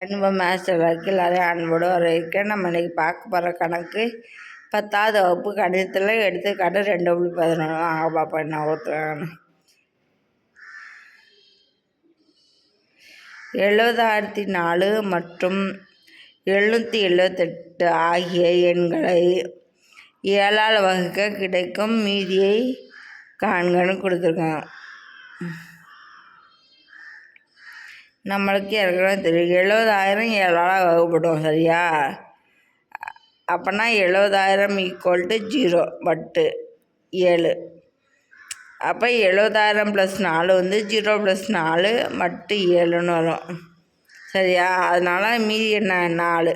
அன்பு மாஸ்டர் எல்லாரையும் அன்போடு வரவேற்கிறேன். நம்ம இன்றைக்கி பார்க்க போகிற கணக்கு 10வது வகுப்பு கணிதத்தில் எடுத்துக்காட்டு 2.11. வாங்க பார்ப்போம் என்ன ஒருத்தர் 70,004 மற்றும் 778 ஆகிய எண்களை 7ஆல் வகுக்க கிடைக்கும் மீதியை காண்கன்னு கொடுத்துருக்காங்க. நம்மளுக்கு ஏற்கனவே தெரியும் 70,000 7ஆல் வகுப்படும், சரியா? அப்போனா 70,000 = 0 மட்டு 7. அப்போ 70,000 + 4 0 + 4 மட்டு 7ன்னு வரும், சரியா? அதனால் மீதி என்ன 4.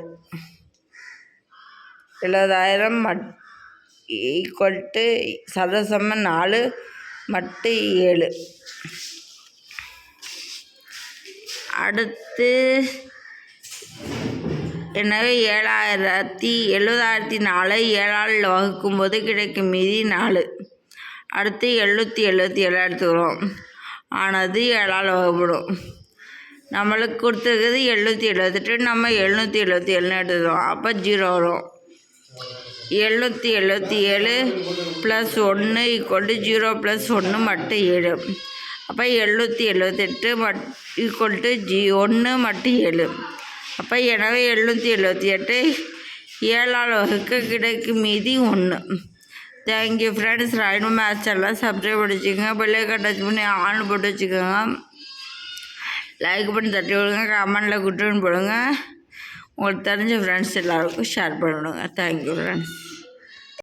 70,000 = 4 மட்டு 7. அடுத்து எனவே 70,004 7ஆல் வகுக்கும்போது கிடைக்கும் மீதி 4. அடுத்து 777 எடுத்துக்கிறோம், ஆனது 7ஆல் வகுப்படும். நம்மளுக்கு கொடுத்துருக்குது 778, நம்ம 777 எடுத்துக்கிறோம், அப்போ 0 வரும். 777 + 1 = 0 + 1 மட்டு 7. அப்போ 778 1 மட்டு 7. அப்போ எனவே 778 7ஆல் வகுக்க கிடைக்கும் மீதி 1. Thank you friends. ராயனு மேத்ஸ் சேனலை சப்ஸ்கிரைப் பண்ணி வச்சுக்கோங்க, பெல்லைக்கான் டச் பண்ணி ஆன் போட்டு வச்சுக்கோங்க, லைக் பண்ணி தட்டி விடுங்க, கமெண்டில் குட்டுன்னு போடுங்க, உங்களுக்கு தெரிஞ்ச ஃப்ரெண்ட்ஸ் எல்லாருக்கும் ஷேர் பண்ணிவிடுங்க. Thank you friends.